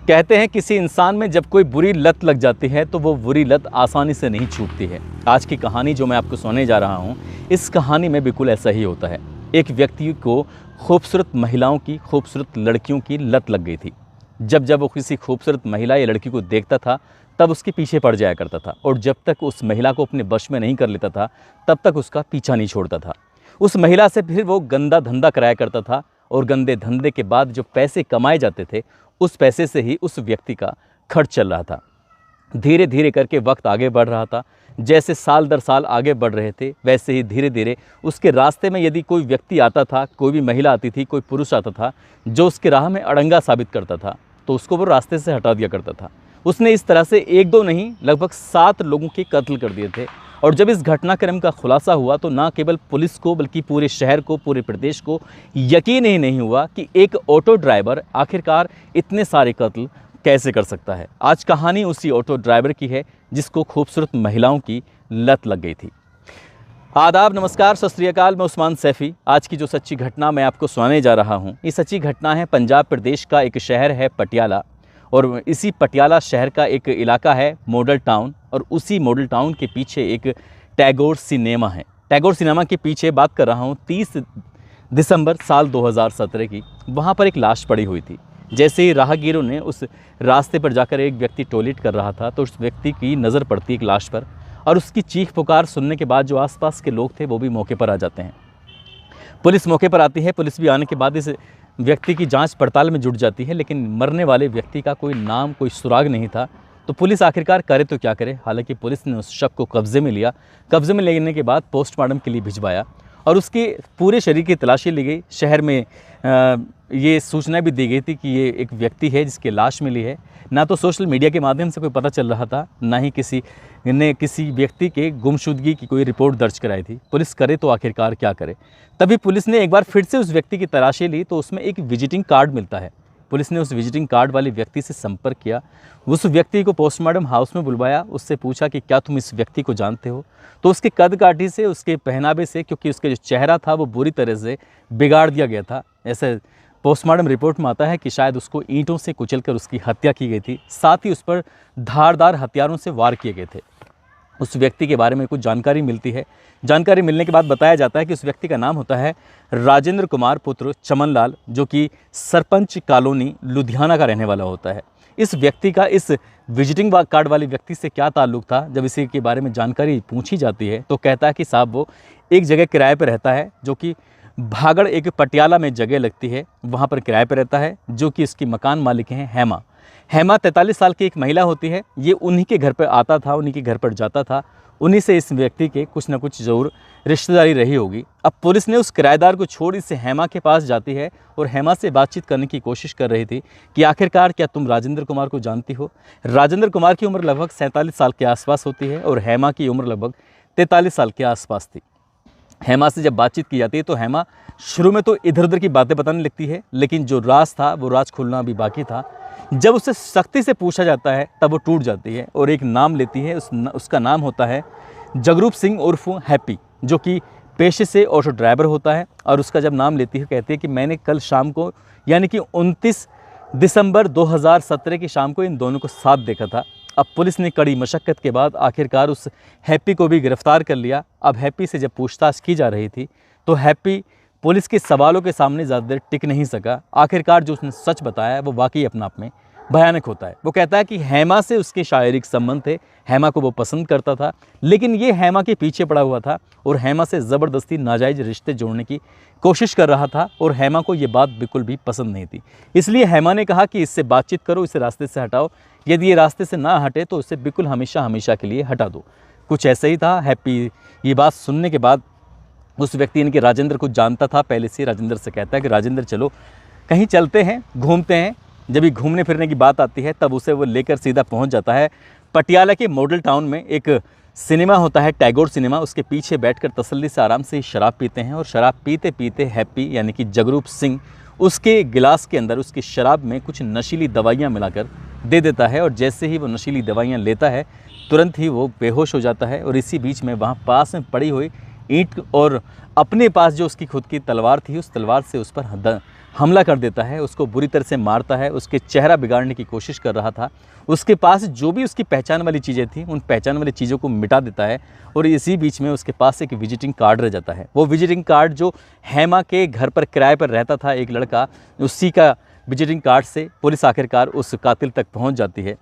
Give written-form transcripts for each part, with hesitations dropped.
कहते हैं किसी इंसान में जब कोई बुरी लत लग जाती है तो वो बुरी लत आसानी से नहीं छूटती है। आज की कहानी जो मैं आपको सुनाने जा रहा हूँ, इस कहानी में बिल्कुल ऐसा ही होता है। एक व्यक्ति को खूबसूरत महिलाओं की, खूबसूरत लड़कियों की लत लग गई थी। जब जब वो किसी खूबसूरत महिला या लड़की को देखता था तब उसके पीछे पड़ जाया करता था, और जब तक उस महिला को अपने वश में नहीं कर लेता था तब तक उसका पीछा नहीं छोड़ता था। उस महिला से फिर वो गंदा धंधा कराया करता था, और गंदे धंधे के बाद जो पैसे कमाए जाते थे उस पैसे से ही उस व्यक्ति का खर्च चल रहा था। धीरे धीरे करके वक्त आगे बढ़ रहा था। जैसे साल दर साल आगे बढ़ रहे थे वैसे ही धीरे धीरे उसके रास्ते में यदि कोई व्यक्ति आता था, कोई भी महिला आती थी, कोई पुरुष आता था जो उसके राह में अड़ंगा साबित करता था, तो उसको वो रास्ते से हटा दिया करता था। उसने इस तरह से एक दो नहीं, लगभग 7 लोगों के कत्ल कर दिए थे। और जब इस घटनाक्रम का खुलासा हुआ तो ना केवल पुलिस को बल्कि पूरे शहर को, पूरे प्रदेश को यकीन ही नहीं हुआ कि एक ऑटो ड्राइवर आखिरकार इतने सारे कत्ल कैसे कर सकता है। आज कहानी उसी ऑटो ड्राइवर की है जिसको खूबसूरत महिलाओं की लत लग गई थी। आदाब, नमस्कार, सत श्री अकाल। मैं उस्मान सैफ़ी। आज की जो सच्ची घटना मैं आपको सुनाने जा रहा हूँ, ये सच्ची घटना है पंजाब प्रदेश का एक शहर है पटियाला, और इसी पटियाला शहर का एक इलाका है मॉडल टाउन, और उसी मॉडल टाउन के पीछे एक टैगोर सिनेमा है। टैगोर सिनेमा के पीछे बात कर रहा हूँ 30 दिसंबर साल 2017 की। वहाँ पर एक लाश पड़ी हुई थी। जैसे ही राहगीरों ने उस रास्ते पर जाकर, एक व्यक्ति टॉयलेट कर रहा था तो उस व्यक्ति की नज़र पड़ती एक लाश पर, और उसकी चीख पुकार सुनने के बाद जो आसपास के लोग थे वो भी मौके पर आ जाते हैं। पुलिस मौके पर आती है। पुलिस भी आने के बाद इस व्यक्ति की जांच पड़ताल में जुट जाती है, लेकिन मरने वाले व्यक्ति का कोई नाम, कोई सुराग नहीं था। तो पुलिस आखिरकार करे तो क्या करे। हालांकि पुलिस ने उस शव को कब्जे में लिया। कब्जे में लेने के बाद पोस्टमार्टम के लिए भिजवाया, और उसके पूरे शरीर की तलाशी ली गई। शहर में ये सूचना भी दी गई थी कि ये एक व्यक्ति है जिसकी लाश मिली है। ना तो सोशल मीडिया के माध्यम से कोई पता चल रहा था, ना ही किसी ने किसी व्यक्ति के गुमशुदगी की कोई रिपोर्ट दर्ज कराई थी। पुलिस करे तो आखिरकार क्या करे। तभी पुलिस ने एक बार फिर से उस व्यक्ति की तलाशी ली तो उसमें एक विजिटिंग कार्ड मिलता है। पुलिस ने उस विजिटिंग कार्ड वाले व्यक्ति से संपर्क किया, उस व्यक्ति को पोस्टमार्टम हाउस में बुलवाया, उससे पूछा कि क्या तुम इस व्यक्ति को जानते हो। तो उसके कद काठी से, उसके पहनावे से, क्योंकि उसका जो चेहरा था वो बुरी तरह से बिगाड़ दिया गया था, ऐसे पोस्टमार्टम रिपोर्ट में आता है कि शायद उसको ईंटों से कुचलकर उसकी हत्या की गई थी। साथ ही उस पर धारदार हथियारों से वार किए गए थे। उस व्यक्ति के बारे में कुछ जानकारी मिलती है। जानकारी मिलने के बाद बताया जाता है कि उस व्यक्ति का नाम होता है राजेंद्र कुमार पुत्र चमनलाल, जो कि सरपंच कॉलोनी लुधियाना का रहने वाला होता है। इस व्यक्ति का इस विजिटिंग कार्ड वाले व्यक्ति से क्या ताल्लुक था, जब इसी के बारे में जानकारी पूछी जाती है तो कहता है कि साहब वो एक जगह किराए पर रहता है, जो कि भागड़ एक पटियाला में जगह लगती है, वहाँ पर किराए पर रहता है, जो कि इसकी मकान मालिक हैं हेमा। हेमा 43 साल की एक महिला होती है। ये उन्हीं के घर पर आता था, उन्हीं के घर पर जाता था। उन्हीं से इस व्यक्ति के कुछ ना कुछ ज़रूर रिश्तेदारी रही होगी। अब पुलिस ने उस किराएदार को छोड़ इसे हेमा के पास जाती है, और हेमा से बातचीत करने की कोशिश कर रही थी कि आखिरकार क्या तुम राजेंद्र कुमार को जानती हो। राजेंद्र कुमार की उम्र लगभग 47 साल के आसपास होती है, और हेमा की उम्र लगभग 43 साल के आसपास थी। हेमा से जब बातचीत की जाती है तो हेमा शुरू में तो इधर उधर की बातें बताने लगती है, लेकिन जो राज था वो राज खुलना भी बाकी था। जब उससे सख्ती से पूछा जाता है तब वो टूट जाती है और एक नाम लेती है। उसका नाम होता है जगरूप सिंह उर्फ हैप्पी, जो कि पेशे से ऑटो ड्राइवर होता है। और उसका जब नाम लेती है कहती है कि मैंने कल शाम को, यानी कि 29 दिसंबर 2017 की शाम को इन दोनों को साथ देखा था। अब पुलिस ने कड़ी मशक्क़त के बाद आखिरकार उस हैप्पी को भी गिरफ्तार कर लिया। अब हैप्पी से जब पूछताछ की जा रही थी तो हैप्पी पुलिस के सवालों के सामने ज़्यादा देर टिक नहीं सका। आखिरकार जो उसने सच बताया वो वाकई अपने आप में भयानक होता है। वो कहता है कि हेमा से उसके शारीरिक संबंध थे, हेमा को वो पसंद करता था, लेकिन ये हेमा के पीछे पड़ा हुआ था और हेमा से ज़बरदस्ती नाजायज़ रिश्ते जोड़ने की कोशिश कर रहा था, और हेमा को ये बात बिल्कुल भी पसंद नहीं थी। इसलिए हेमा ने कहा कि इससे बातचीत करो, इसे रास्ते से हटाओ, यदि ये रास्ते से ना हटे तो इसे बिल्कुल हमेशा हमेशा के लिए हटा दो। कुछ ऐसा ही था। हैप्पी ये बात सुनने के बाद उस व्यक्ति यानी कि राजेंद्र को जानता था पहले से। राजेंद्र से कहता है कि राजेंद्र चलो कहीं चलते हैं, घूमते हैं। जब भी घूमने फिरने की बात आती है तब उसे वो लेकर सीधा पहुंच जाता है पटियाला के मॉडल टाउन में। एक सिनेमा होता है टैगोर सिनेमा, उसके पीछे बैठकर तसल्ली से आराम से शराब पीते हैं, और शराब पीते पीते हैप्पी यानी कि जगरूप सिंह उसके गिलास के अंदर, उसकी शराब में कुछ नशीली दवाइयाँ मिलाकर दे देता है। और जैसे ही वो नशीली दवाइयाँ लेता है तुरंत ही वो बेहोश हो जाता है। और इसी बीच में वहाँ पास में पड़ी हुई ईंट और अपने पास जो उसकी खुद की तलवार थी, उस तलवार से उस पर हमला कर देता है, उसको बुरी तरह से मारता है, उसके चेहरा बिगाड़ने की कोशिश कर रहा था। उसके पास जो भी उसकी पहचान वाली चीज़ें थी, उन पहचान वाली चीज़ों को मिटा देता है और इसी बीच में उसके पास एक विजिटिंग कार्ड रह जाता है। वो विजिटिंग कार्ड जो हेमा के घर पर किराए पर रहता था एक लड़का, उसी का विजिटिंग कार्ड से पुलिस आखिरकार उस कातिल तक पहुंच जाती है।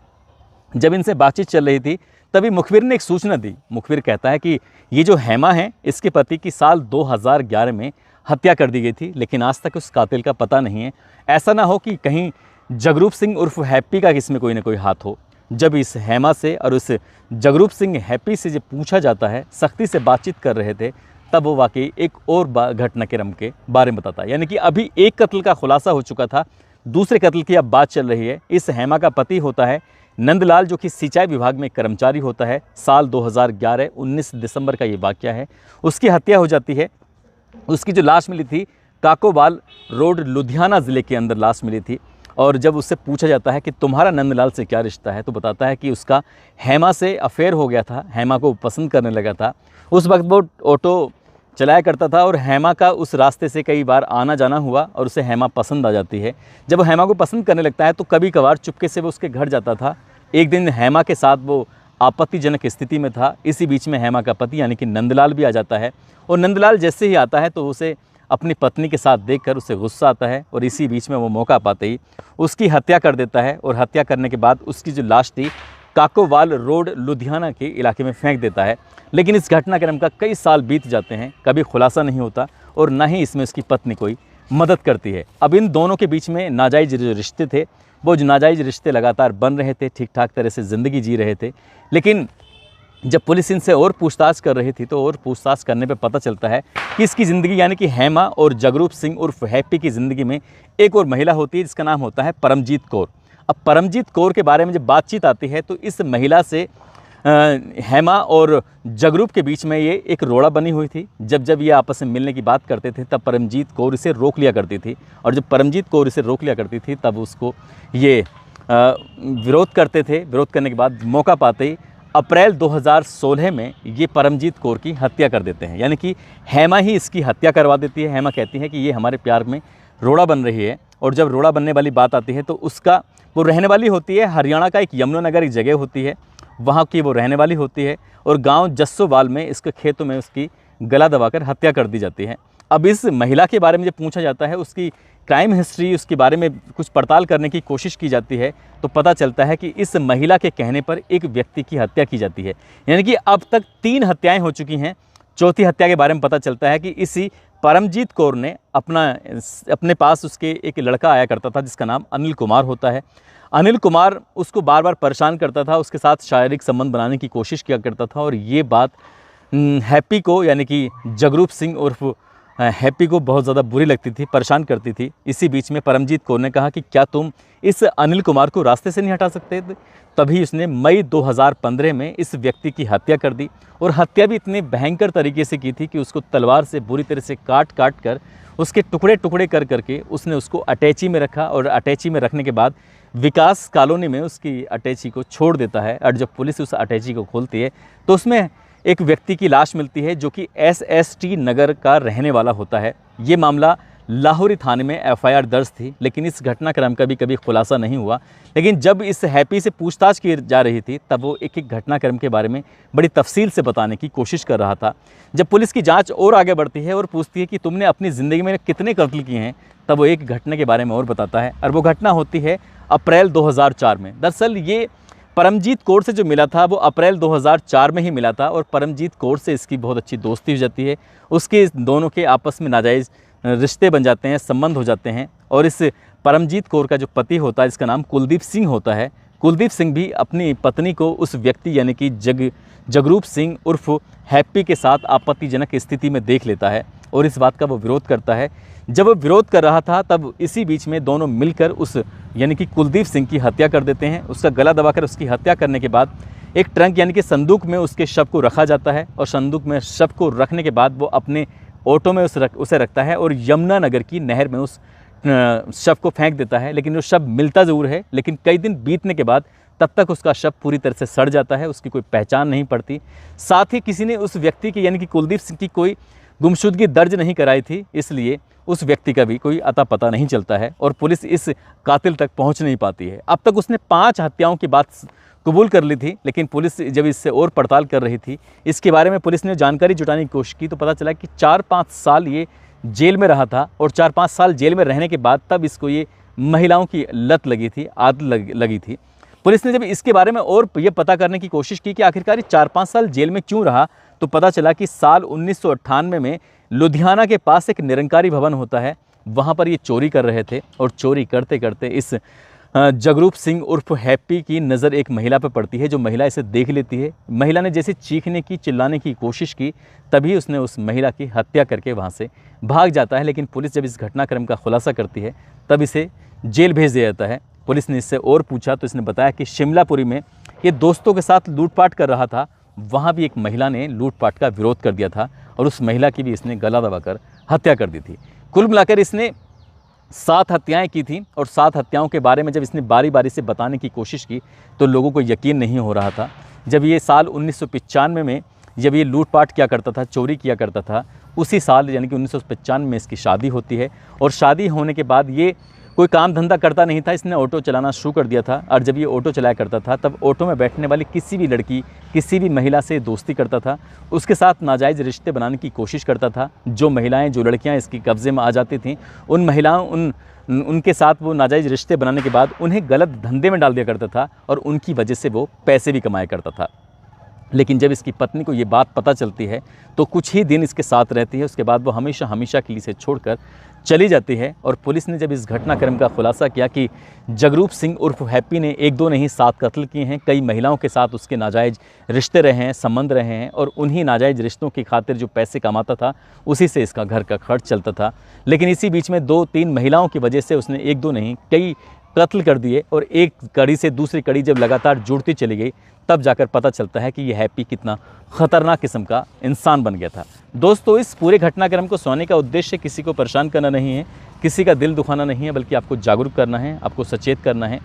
जब इनसे बातचीत चल रही थी तभी मुखबिर ने एक सूचना दी। मुखबिर कहता है कि ये जो हेमा है, इसके पति की साल 2011 में हत्या कर दी गई थी, लेकिन आज तक उस कातिल का पता नहीं है। ऐसा ना हो कि कहीं जगरूप सिंह उर्फ हैप्पी का इसमें कोई ना कोई हाथ हो। जब इस हेमा से और उस जगरूप सिंह हैप्पी से जब पूछा जाता है, सख्ती से बातचीत कर रहे थे, तब वो वाकई एक और घटनाक्रम के बारे में बताता है। यानी कि अभी एक कत्ल का खुलासा हो चुका था, दूसरे कत्ल की अब बात चल रही है। इस हेमा का पति होता है नंदलाल, जो कि सिंचाई विभाग में कर्मचारी होता है। साल 2011 19 दिसंबर का ये वाकया है। उसकी हत्या हो जाती है। उसकी जो लाश मिली थी, काकोवाल रोड लुधियाना ज़िले के अंदर लाश मिली थी। और जब उससे पूछा जाता है कि तुम्हारा नंदलाल से क्या रिश्ता है, तो बताता है कि उसका हेमा से अफेयर हो गया था, हेमा को पसंद करने लगा था। उस वक्त वो ऑटो चलाया करता था और हेमा का उस रास्ते से कई बार आना जाना हुआ और उसे हेमा पसंद आ जाती है। जब वो हेमा को पसंद करने लगता है तो कभी कभार चुपके से वो उसके घर जाता था। एक दिन हेमा के साथ वो आपत्तिजनक स्थिति में था। इसी बीच में हेमा का पति यानी कि नंदलाल भी आ जाता है और नंदलाल जैसे ही आता है तो उसे अपनी पत्नी के साथ देखकर उसे गुस्सा आता है और इसी बीच में वो मौका पाते ही उसकी हत्या कर देता है। और हत्या करने के बाद उसकी जो लाश थी, काकोवाल रोड लुधियाना के इलाके में फेंक देता है। लेकिन इस घटनाक्रम का कई साल बीत जाते हैं, कभी खुलासा नहीं होता और ना ही इसमें उसकी पत्नी कोई मदद करती है। अब इन दोनों के बीच में नाजायज़ जो रिश्ते थे, वो जो नाजायज़ रिश्ते लगातार बन रहे थे, ठीक ठाक तरह से ज़िंदगी जी रहे थे। लेकिन जब पुलिस इनसे और पूछताछ कर रही थी तो और पूछताछ करने पे पता चलता है कि इसकी ज़िंदगी यानी कि हेमा और जगरूप सिंह उर्फ हैप्पी की ज़िंदगी में एक और महिला होती है जिसका नाम होता है परमजीत कौर। अब परमजीत कौर के बारे में जब बातचीत आती है तो इस महिला से हेमा और जगरूप के बीच में ये एक रोड़ा बनी हुई थी। जब जब ये आपस में मिलने की बात करते थे तब परमजीत कौर इसे रोक लिया करती थी और जब परमजीत कौर इसे रोक लिया करती थी तब उसको ये विरोध करते थे। विरोध करने के बाद मौका पाते ही अप्रैल 2016 में ये परमजीत कौर की हत्या कर देते हैं। यानी कि हेमा ही इसकी हत्या करवा देती है। हेमा कहती है कि ये हमारे प्यार में रोड़ा बन रही है और जब रोड़ा बनने वाली बात आती है तो उसका वो रहने वाली होती है हरियाणा का एक यमुनानगर एक जगह होती है, वहाँ की वो रहने वाली होती है और गांव जस्सोवाल में इसके खेतों में उसकी गला दबाकर हत्या कर दी जाती है। अब इस महिला के बारे में जब पूछा जाता है, उसकी क्राइम हिस्ट्री, उसके बारे में कुछ पड़ताल करने की कोशिश की जाती है तो पता चलता है कि इस महिला के कहने पर एक व्यक्ति की हत्या की जाती है। यानी कि अब तक 3 हत्याएं हो चुकी हैं। चौथी हत्या के बारे में पता चलता है कि इसी परमजीत कौर ने अपने पास उसके एक लड़का आया करता था जिसका नाम अनिल कुमार होता है। अनिल कुमार उसको बार बार परेशान करता था, उसके साथ शारीरिक संबंध बनाने की कोशिश किया करता था और ये बात हैप्पी को यानी कि जगरूप सिंह उर्फ हैप्पी को बहुत ज़्यादा बुरी लगती थी, परेशान करती थी। इसी बीच में परमजीत कौर ने कहा कि क्या तुम इस अनिल कुमार को रास्ते से नहीं हटा सकते थे? तभी उसने मई 2015 में इस व्यक्ति की हत्या कर दी और हत्या भी इतने भयंकर तरीके से की थी कि उसको तलवार से बुरी तरह से काट कर उसके टुकड़े टुकड़े कर करके उसने उसको अटैची में रखा और अटैची में रखने के बाद विकास कॉलोनी में उसकी अटैची को छोड़ देता है। और जब पुलिस उस अटैची को खोलती है तो उसमें एक व्यक्ति की लाश मिलती है जो कि SST नगर का रहने वाला होता है। ये मामला लाहौरी थाने में FIR दर्ज थी, लेकिन इस घटनाक्रम का भी कभी खुलासा नहीं हुआ। लेकिन जब इस हैप्पी से पूछताछ की जा रही थी तब वो एक एक घटनाक्रम के बारे में बड़ी तफसील से बताने की कोशिश कर रहा था। जब पुलिस की जांच और आगे बढ़ती है और पूछती है कि तुमने अपनी ज़िंदगी में कितने कत्ल किए हैं, तब वो एक घटना के बारे में और बताता है और वो घटना होती है अप्रैल 2004 में। दरअसल ये परमजीत कौर से जो मिला था वो अप्रैल 2004 में ही मिला था और परमजीत कौर से इसकी बहुत अच्छी दोस्ती हो जाती है। उसके दोनों के आपस में नाजायज़ रिश्ते बन जाते हैं, संबंध हो जाते हैं। और इस परमजीत कौर का जो पति होता है जिसका नाम कुलदीप सिंह होता है, कुलदीप सिंह भी अपनी पत्नी को उस व्यक्ति यानी कि जगरूप सिंह उर्फ हैप्पी के साथ आपत्तिजनक स्थिति में देख लेता है और इस बात का वो विरोध करता है। जब वो विरोध कर रहा था तब इसी बीच में दोनों मिलकर उस यानी कि कुलदीप सिंह की हत्या कर देते हैं। उसका गला दबाकर उसकी हत्या करने के बाद एक ट्रंक यानी कि संदूक में उसके शव को रखा जाता है और संदूक में शव को रखने के बाद वो अपने ऑटो में उसे रखता है और यमुनानगर की नहर में उस शव को फेंक देता है। लेकिन वो शव मिलता ज़रूर है, लेकिन कई दिन बीतने के बाद तब तक उसका शव पूरी तरह से सड़ जाता है, उसकी कोई पहचान नहीं पड़ती। साथ ही किसी ने उस व्यक्ति की यानी कि कुलदीप सिंह की कोई गुमशुदगी दर्ज नहीं कराई थी, इसलिए उस व्यक्ति का भी कोई अता पता नहीं चलता है और पुलिस इस कातिल तक पहुंच नहीं पाती है। अब तक उसने 5 हत्याओं की बात कबूल कर ली थी, लेकिन पुलिस जब इससे और पड़ताल कर रही थी, इसके बारे में पुलिस ने जानकारी जुटाने की कोशिश की तो पता चला कि 4-5 साल ये जेल में रहा था और 4-5 साल जेल में रहने के बाद तब इसको ये महिलाओं की लत लगी थी, आदत लगी थी। पुलिस ने जब इसके बारे में और ये पता करने की कोशिश की कि आखिरकार ये 4-5 साल जेल में क्यों रहा, तो पता चला कि साल 1998 में लुधियाना के पास एक निरंकारी भवन होता है, वहाँ पर ये चोरी कर रहे थे और चोरी करते करते इस जगरूप सिंह उर्फ हैप्पी की नज़र एक महिला पर पड़ती है, जो महिला इसे देख लेती है। महिला ने जैसे चीखने की, चिल्लाने की कोशिश की, तभी उसने उस महिला की हत्या करके वहाँ से भाग जाता है। लेकिन पुलिस जब इस घटनाक्रम का खुलासा करती है तब इसे जेल भेज दिया जाता है। पुलिस ने इससे और पूछा तो इसने बताया कि शिमलापुरी में ये दोस्तों के साथ लूटपाट कर रहा था, वहाँ भी एक महिला ने लूटपाट का विरोध कर दिया था और उस महिला की भी इसने गला दबाकर हत्या कर दी थी। कुल मिलाकर इसने 7 हत्याएं की थी और 7 हत्याओं के बारे में जब इसने बारी बारी से बताने की कोशिश की तो लोगों को यकीन नहीं हो रहा था। जब ये साल 1995 में जब ये लूटपाट किया करता था, चोरी किया करता था, उसी साल यानी कि 1995 में इसकी शादी होती है और शादी होने के बाद ये कोई काम धंधा करता नहीं था, इसने ऑटो चलाना शुरू कर दिया था। और जब ये ऑटो चलाया करता था तब ऑटो में बैठने वाली किसी भी लड़की, किसी भी महिला से दोस्ती करता था, उसके साथ नाजायज़ रिश्ते बनाने की कोशिश करता था। जो महिलाएं, जो लड़कियां इसकी कब्ज़े में आ जाती थीं, उन महिलाओं उनके साथ वो नाजायज़ रिश्ते बनाने के बाद उन्हें गलत धंधे में डाल दिया करता था और उनकी वजह से वो पैसे भी कमाया करता था। लेकिन जब इसकी पत्नी को ये बात पता चलती है तो कुछ ही दिन इसके साथ रहती है, उसके बाद वो हमेशा हमेशा के लिए इसे छोड़कर चली जाती है। और पुलिस ने जब इस घटनाक्रम का खुलासा किया कि जगरूप सिंह उर्फ हैप्पी ने 1-2 नहीं 7 कत्ल किए हैं, कई महिलाओं के साथ उसके नाजायज़ रिश्ते रहे हैं, संबंध रहे हैं और उन्हीं नाजायज़ रिश्तों की खातिर जो पैसे कमाता था उसी से इसका घर का खर्च चलता था। लेकिन इसी बीच में 2-3 महिलाओं की वजह से उसने 1-2 नहीं कई कत्ल कर दिए और एक कड़ी से दूसरी कड़ी जब लगातार जुड़ती चली गई तब जाकर पता चलता है कि ये हैप्पी कितना ख़तरनाक किस्म का इंसान बन गया था। दोस्तों, इस पूरे घटनाक्रम को सुनाने का उद्देश्य किसी को परेशान करना नहीं है, किसी का दिल दुखाना नहीं है, बल्कि आपको जागरूक करना है, आपको सचेत करना है।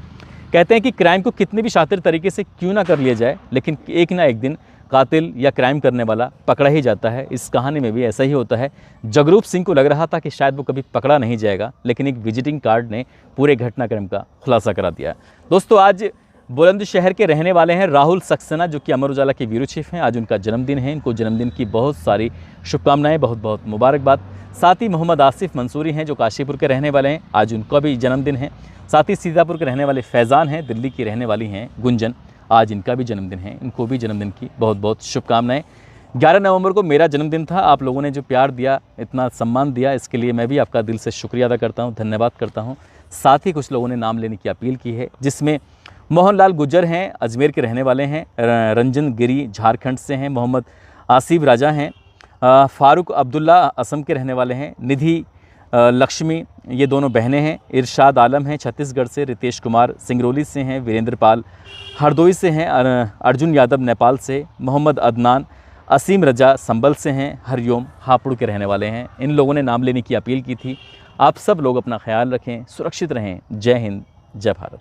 कहते हैं कि क्राइम को कितने भी शातिर तरीके से क्यों ना कर लिया जाए, लेकिन एक ना एक दिन कातिल या क्राइम करने वाला पकड़ा ही जाता है। इस कहानी में भी ऐसा ही होता है। जगरूप सिंह को लग रहा था कि शायद वो कभी पकड़ा नहीं जाएगा, लेकिन एक विजिटिंग कार्ड ने पूरे घटनाक्रम का खुलासा करा दिया। दोस्तों, आज बुलंदशहर के रहने वाले हैं राहुल सक्सेना, जो कि अमर उजाला के ब्यूरो चीफ हैं। आज उनका जन्मदिन है, इनको जन्मदिन की बहुत सारी शुभकामनाएं, बहुत बहुत मुबारकबाद। साथ ही मोहम्मद आसिफ मंसूरी हैं, जो काशीपुर के रहने वाले हैं, आज उनका भी जन्मदिन है। साथ ही सीतापुर के रहने वाले फैज़ान हैं, दिल्ली की रहने वाली हैं गुंजन, आज इनका भी जन्मदिन है, इनको भी जन्मदिन की बहुत बहुत शुभकामनाएं। 11 नवंबर को मेरा जन्मदिन था। आप लोगों ने जो प्यार दिया, इतना सम्मान दिया, इसके लिए मैं भी आपका दिल से शुक्रिया अदा करता हूं, धन्यवाद करता हूं। साथ ही कुछ लोगों ने नाम लेने की अपील की है, जिसमें मोहनलाल गुज्जर हैं, अजमेर के रहने वाले हैं, रंजन गिरी झारखंड से हैं, मोहम्मद आसिफ राजा हैं, फ़ारूक अब्दुल्ला असम के रहने वाले हैं, निधि लक्ष्मी ये दोनों बहनें हैं, इरशाद आलम हैं छत्तीसगढ़ से, रितेश कुमार सिंगरौली से हैं, वीरेंद्र पाल हरदोई से हैं, अर्जुन यादव नेपाल से, मोहम्मद अदनान असीम रजा संबल से हैं, हरिओम हापुड़ के रहने वाले हैं। इन लोगों ने नाम लेने की अपील की थी। आप सब लोग अपना ख्याल रखें, सुरक्षित रहें। जय हिंद, जय भारत।